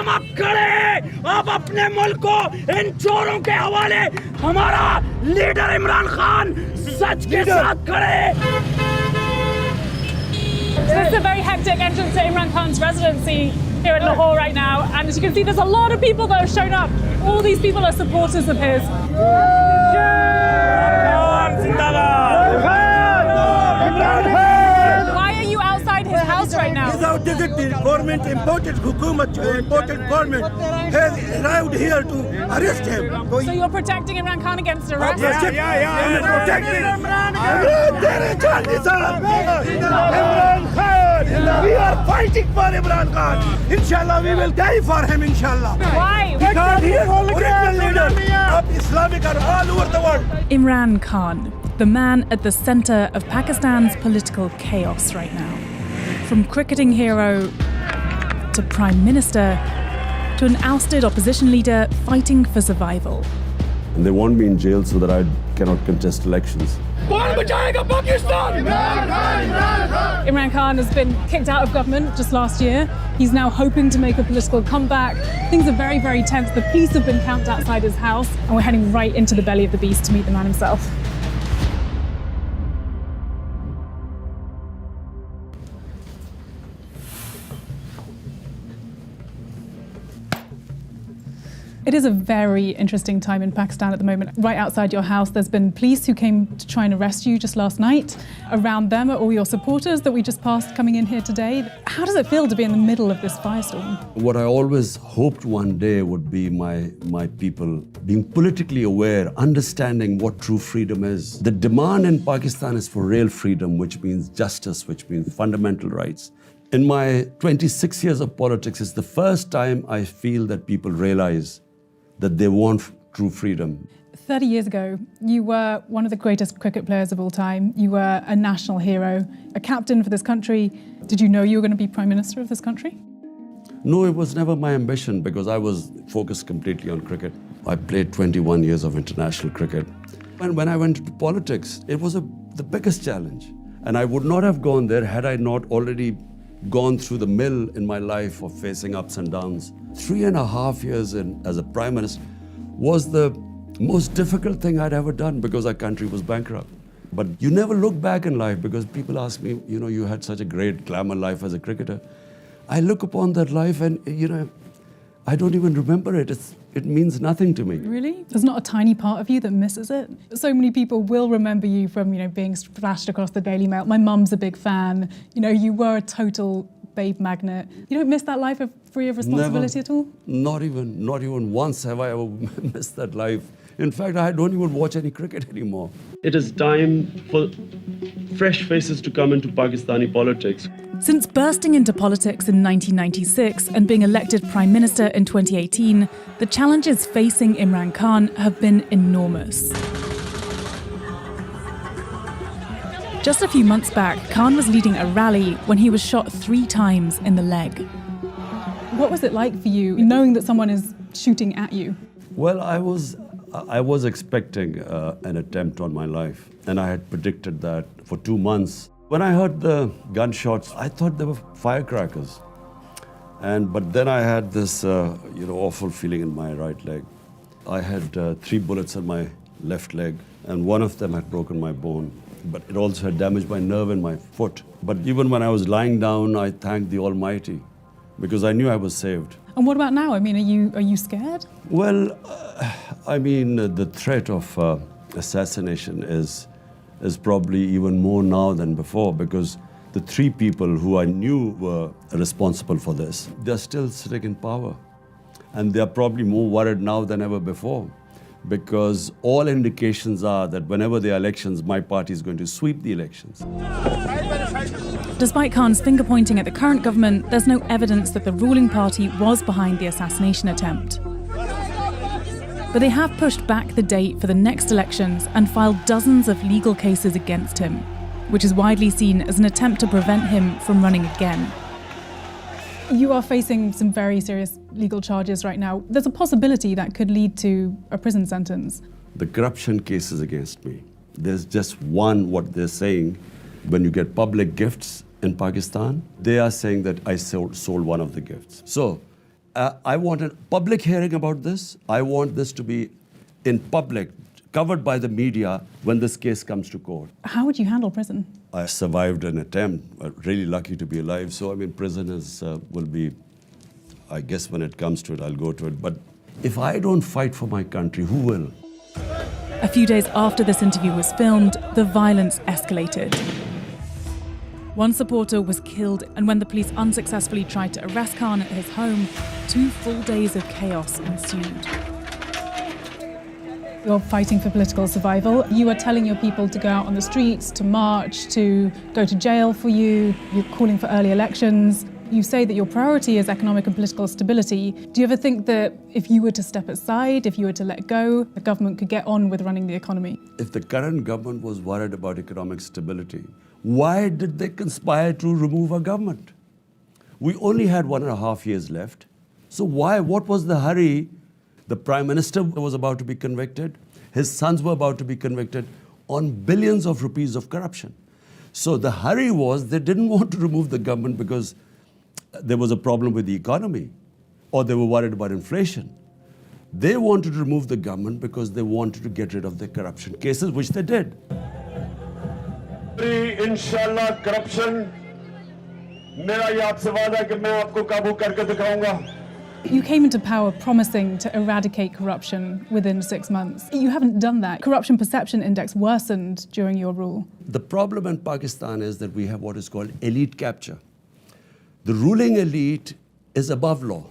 हम अब खड़े, अब अपने मुल्क को इन चोरों के हवाले हमारा लीडर इमरान खान सच के साथ खड़े। So this is a very hectic entrance to Imran Khan's residency here in Lahore right now, and as you can see, there's a lot of people that have shown up. All these people are supporters of his. Why are you outside his house right now? Without dignity, government, imported government has arrived here to arrest him. So you're protecting Imran Khan against arrest? Protecting Imran Khan. We are fighting for Imran Khan. Inshallah, we will die for him, inshallah. Why? Because he is original leader of Islamic and all over the world. Imran Khan, the man at the centre of Pakistan's political chaos right now. From cricketing hero to Prime Minister to an ousted opposition leader fighting for survival. And they want me in jail so that I cannot contest elections. Imran Khan has been kicked out of government just last year. He's now hoping to make a political comeback. Things are very, very tense. The police have been camped outside his house, and we're heading right into the belly of the beast to meet the man himself. It is a very interesting time in Pakistan at the moment. Right outside your house, there's been police who came to try and arrest you just last night. Around them are all your supporters that we just passed coming in here today. How does it feel to be in the middle of this firestorm? What I always hoped one day would be my people being politically aware, understanding what true freedom is. The demand in Pakistan is for real freedom, which means justice, which means fundamental rights. In my 26 years of politics, it's the first time I feel that people realize that they want true freedom. 30 years ago, you were one of the greatest cricket players of all time. You were a national hero, a captain for this country. Did you know you were going to be Prime Minister of this country? No, it was never my ambition because I was focused completely on cricket. I played 21 years of international cricket. And when I went into politics, it was the biggest challenge. And I would not have gone there had I not already gone through the mill in my life of facing ups and downs. 3.5 years as a Prime Minister was the most difficult thing I'd ever done because our country was bankrupt. But you never look back in life because people ask me, you had such a great glamour life as a cricketer. I look upon that life and, I don't even remember it. It means nothing to me. Really? There's not a tiny part of you that misses it? So many people will remember you from, being splashed across the Daily Mail. My mum's a big fan. You were a total babe magnet. You don't miss that life free of responsibility at all? Not even once have I ever missed that life. In fact, I don't even watch any cricket anymore. It is time for fresh faces to come into Pakistani politics. Since bursting into politics in 1996 and being elected Prime Minister in 2018, the challenges facing Imran Khan have been enormous. Just a few months back, Khan was leading a rally when he was shot 3 times in the leg. What was it like for you, knowing that someone is shooting at you? Well, I was expecting an attempt on my life, and I had predicted that for 2 months. When I heard the gunshots, I thought they were firecrackers. But then I had this awful feeling in my right leg. I had 3 bullets in my left leg, and one of them had broken my bone. But it also had damaged my nerve in my foot. But even when I was lying down, I thanked the Almighty because I knew I was saved. And what about now? I mean, are you scared? Well, the threat of assassination is probably even more now than before because the 3 people who I knew were responsible for this, they're still sitting in power. And they're probably more worried now than ever before because all indications are that whenever there are elections, my party is going to sweep the elections. Despite Khan's finger-pointing at the current government, there's no evidence that the ruling party was behind the assassination attempt. But they have pushed back the date for the next elections and filed dozens of legal cases against him, which is widely seen as an attempt to prevent him from running again. You are facing some very serious legal charges right now. There's a possibility that could lead to a prison sentence. The corruption cases against me, there's just one, what they're saying, when you get public gifts in Pakistan, they are saying that I sold one of the gifts. So I want a public hearing about this. I want this to be in public, covered by the media when this case comes to court. How would you handle prison? I survived an attempt. I'm really lucky to be alive. So, I mean, prison will be, I guess when it comes to it, I'll go to it. But if I don't fight for my country, who will? A few days after this interview was filmed, the violence escalated. One supporter was killed, and when the police unsuccessfully tried to arrest Khan at his home, 2 full days of chaos ensued. You're fighting for political survival. You are telling your people to go out on the streets, to march, to go to jail for you. You're calling for early elections. You say that your priority is economic and political stability. Do you ever think that if you were to step aside, if you were to let go, the government could get on with running the economy? If the current government was worried about economic stability, why did they conspire to remove our government? We only had 1.5 years left. So why? What was the hurry? The Prime Minister was about to be convicted. His sons were about to be convicted on billions of rupees of corruption. So the hurry was they didn't want to remove the government because there was a problem with the economy or they were worried about inflation. They wanted to remove the government because they wanted to get rid of the corruption cases, which they did. इंशाल्लाह corruption मेरा ये आपसे वादा है कि मैं आपको काबू करके दिखाऊंगा. You came into power promising to eradicate corruption within 6 months. You haven't done that. Corruption perception index worsened during your rule. The problem in Pakistan is that we have what is called elite capture. The ruling elite is above law.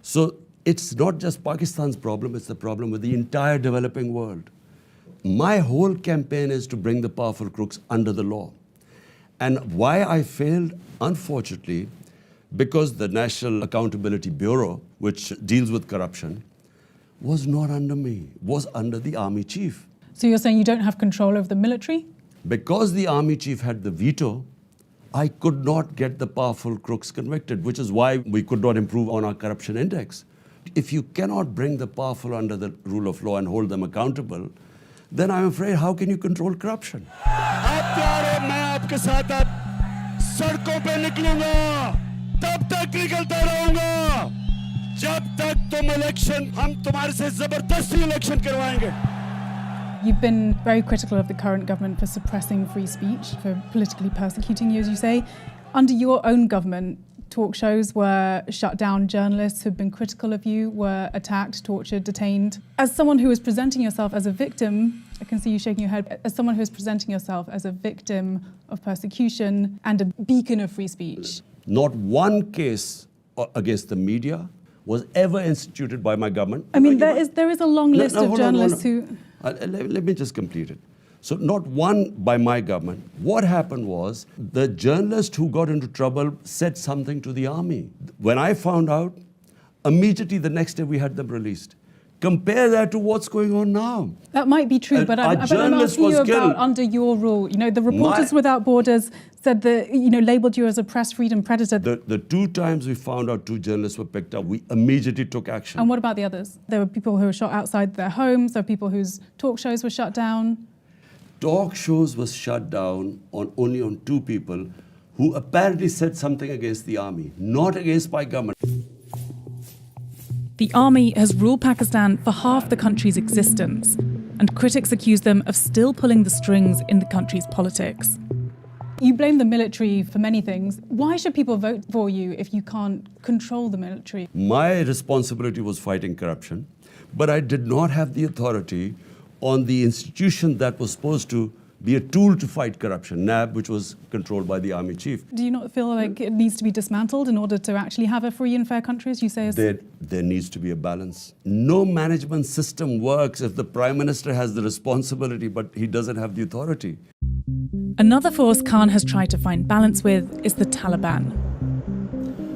So it's not just Pakistan's problem, it's the problem with the entire developing world. My whole campaign is to bring the powerful crooks under the law. And why I failed, unfortunately, because the National Accountability Bureau, which deals with corruption, was not under me, was under the army chief. So you're saying you don't have control over the military? Because the army chief had the veto, I could not get the powerful crooks convicted, which is why we could not improve on our corruption index. If you cannot bring the powerful under the rule of law and hold them accountable, then I'm afraid, how can you control corruption? तब तक निकलता रहूंगा जब तक तुम election हम तुम्हारे से जबरदस्ती इलेक्शन करवाएंगे. You've been very critical of the current government for suppressing free speech, for politically persecuting you, as you say. Under your own government, talk shows were shut down, journalists who've been critical of you were attacked, tortured, detained. As someone who is presenting yourself as a victim, I can see you shaking your head, as someone who is presenting yourself as a victim of persecution and a beacon of free speech. Not one case against the media was ever instituted by my government. I mean, there is a long list of journalists who... Let me just complete it. So not one by my government. What happened was the journalist who got into trouble said something to the army. When I found out, immediately the next day we had them released. Compare that to what's going on now. That might be true, but I'm asking you about under your rule. You know, the Reporters Without Borders said that, you know, labelled you as a press freedom predator. The 2 times we found out 2 journalists were picked up, we immediately took action. And what about the others? There were people who were shot outside their homes, there were people whose talk shows were shut down. Talk shows was shut down only on 2 people who apparently said something against the army, not against my government. The army has ruled Pakistan for half the country's existence, and critics accuse them of still pulling the strings in the country's politics. You blame the military for many things. Why should people vote for you if you can't control the military? My responsibility was fighting corruption, but I did not have the authority on the institution that was supposed to be a tool to fight corruption, NAB, which was controlled by the army chief. Do you not feel like it needs to be dismantled in order to actually have a free and fair country, as you say? There needs to be a balance. No management system works if the Prime Minister has the responsibility, but he doesn't have the authority. Another force Khan has tried to find balance with is the Taliban.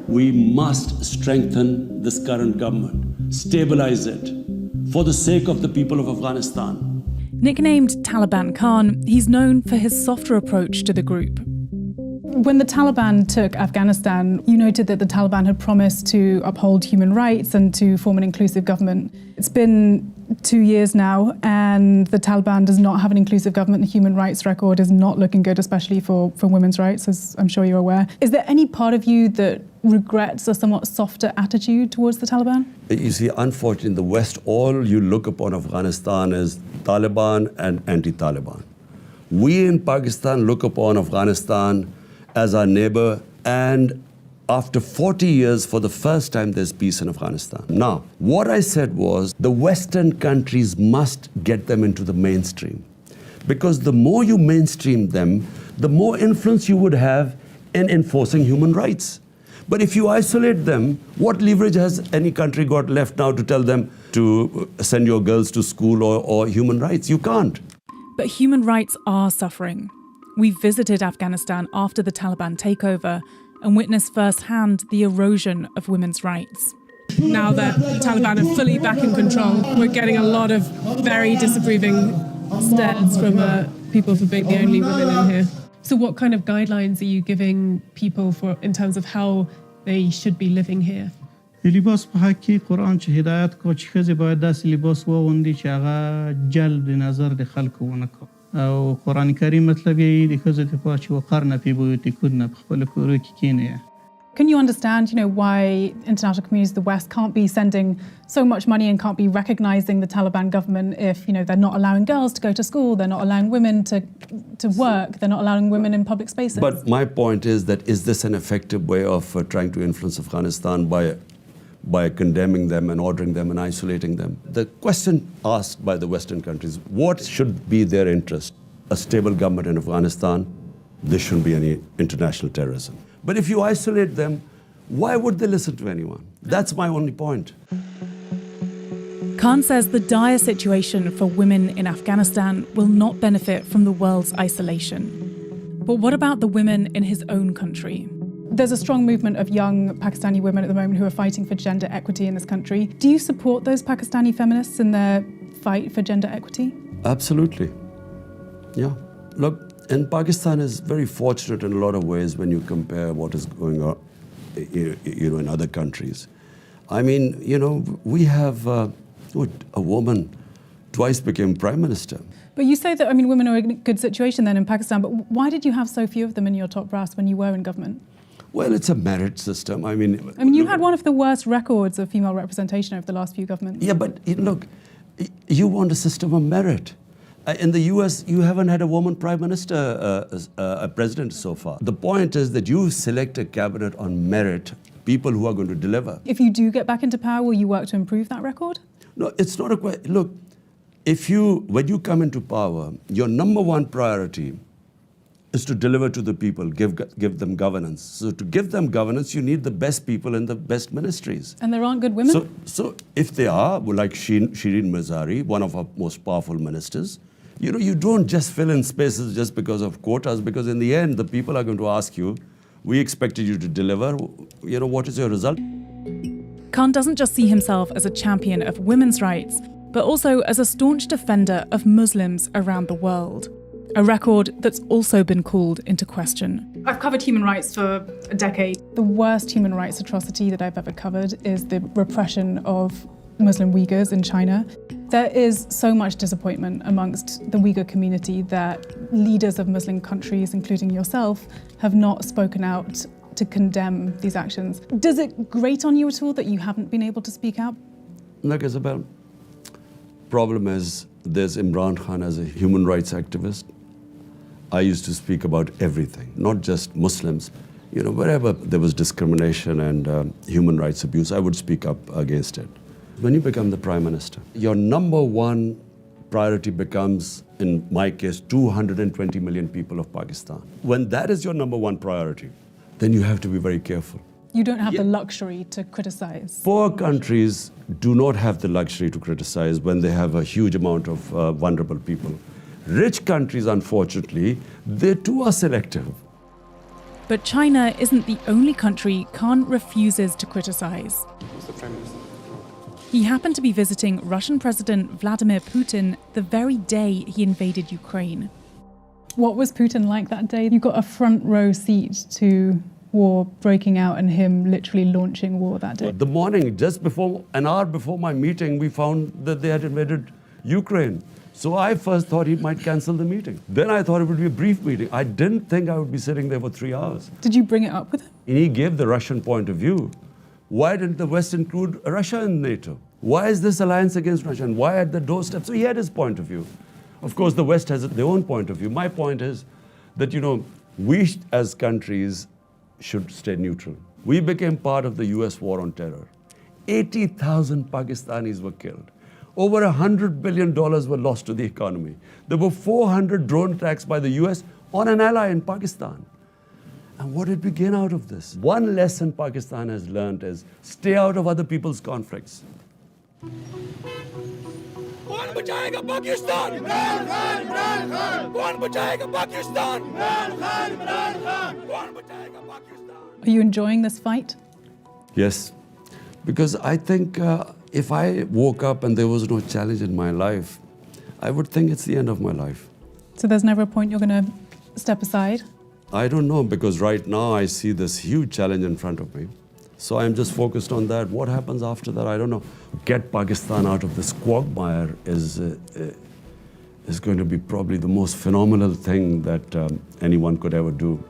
We must strengthen this current government, stabilize it, for the sake of the people of Afghanistan. Nicknamed Taliban Khan, he's known for his softer approach to the group. When the Taliban took Afghanistan, you noted that the Taliban had promised to uphold human rights and to form an inclusive government. It's been 2 years now, and the Taliban does not have an inclusive government. The human rights record is not looking good, especially for women's rights, as I'm sure you're aware. Is there any part of you that regrets a somewhat softer attitude towards the Taliban? You see, unfortunately, in the West, all you look upon Afghanistan is Taliban and anti-Taliban. We in Pakistan look upon Afghanistan as our neighbor, and after 40 years, for the first time, there's peace in Afghanistan. Now, what I said was the Western countries must get them into the mainstream, because the more you mainstream them, the more influence you would have in enforcing human rights. But if you isolate them, what leverage has any country got left now to tell them to send your girls to school or human rights? You can't. But human rights are suffering. We visited Afghanistan after the Taliban takeover and witnessed firsthand the erosion of women's rights. Now that the Taliban are fully back in control, we're getting a lot of very disapproving stares from people for being the only women in here. So what kind of guidelines are you giving people in terms of how they should be living here? لباس په حق کې قرآن چې هدایت کو چې ښځې باید داسې لباس واغوندي چې هغه جلب د نظر د خلکو ونه کړي او قرآن کریم مطلب یې د ښځو دپاره چې وقرن فی بیوتکن په خپلو کورو کې کښېني. Can you understand, why international communities of the West can't be sending so much money and can't be recognising the Taliban government if, they're not allowing girls to go to school, they're not allowing women to work, they're not allowing women in public spaces? But my point is that is this an effective way of trying to influence Afghanistan by condemning them and ordering them and isolating them? The question asked by the Western countries, what should be their interest? A stable government in Afghanistan, there shouldn't be any international terrorism. But if you isolate them, why would they listen to anyone? That's my only point. Khan says the dire situation for women in Afghanistan will not benefit from the world's isolation. But what about the women in his own country? There's a strong movement of young Pakistani women at the moment who are fighting for gender equity in this country. Do you support those Pakistani feminists in their fight for gender equity? Absolutely. Yeah. Look, and Pakistan is very fortunate in a lot of ways when you compare what is going on, in other countries. I mean, we have a woman twice became prime minister. But you say that, women are in a good situation then in Pakistan, but why did you have so few of them in your top brass when you were in government? Well, it's a merit system. You had one of the worst records of female representation over the last few governments. Yeah, but look, you want a system of merit. In the US, you haven't had a woman prime minister, a president so far. The point is that you select a cabinet on merit, people who are going to deliver. If you do get back into power, will you work to improve that record? No, it's not a question. Look, when you come into power, your number one priority is to deliver to the people, give them governance. So to give them governance, you need the best people in the best ministries. And there aren't good women? So if they are, like Shireen Mazari, one of our most powerful ministers, you don't just fill in spaces just because of quotas, because in the end, the people are going to ask you, we expected you to deliver, what is your result? Khan doesn't just see himself as a champion of women's rights, but also as a staunch defender of Muslims around the world. A record that's also been called into question. I've covered human rights for a decade. The worst human rights atrocity that I've ever covered is the repression of Muslim Uyghurs in China. There is so much disappointment amongst the Uyghur community that leaders of Muslim countries, including yourself, have not spoken out to condemn these actions. Does it grate on you at all that you haven't been able to speak out? Look, Isabel, problem is there's Imran Khan as a human rights activist. I used to speak about everything, not just Muslims. Wherever there was discrimination and human rights abuse, I would speak up against it. When you become the prime minister, your number one priority becomes, in my case, 220 million people of Pakistan. When that is your number one priority, then you have to be very careful. You don't have the luxury to criticize. Poor countries do not have the luxury to criticize when they have a huge amount of vulnerable people. Rich countries, unfortunately, they too are selective. But China isn't the only country Khan refuses to criticize. He happened to be visiting Russian President Vladimir Putin the very day he invaded Ukraine. What was Putin like that day? You got a front row seat to war breaking out and him literally launching war that day. The morning, just before, an hour before my meeting, we found that they had invaded Ukraine. So I first thought he might cancel the meeting. Then I thought it would be a brief meeting. I didn't think I would be sitting there for 3 hours. Did you bring it up with him? And he gave the Russian point of view. Why didn't the West include Russia in NATO? Why is this alliance against Russia? And why at the doorstep? So he had his point of view. Of course, the West has their own point of view. My point is that, we as countries should stay neutral. We became part of the US war on terror. 80,000 Pakistanis were killed. Over $100 billion were lost to the economy. There were 400 drone attacks by the US on an ally in Pakistan. And what did we gain out of this? One lesson Pakistan has learned is stay out of other people's conflicts. कौन बचाएगा पाकिस्तान? इमरान खान, इमरान खान। कौन बचाएगा पाकिस्तान? इमरान खान, इमरान खान। कौन बचाएगा Pakistan? Are you enjoying this fight? Yes, because I think if I woke up and there was no challenge in my life, I would think it's the end of my life. So there's never a point you're going to step aside? I don't know, because right now I see this huge challenge in front of me. So I'm just focused on that. What happens after that, I don't know. Get Pakistan out of this quagmire is going to be probably the most phenomenal thing that anyone could ever do.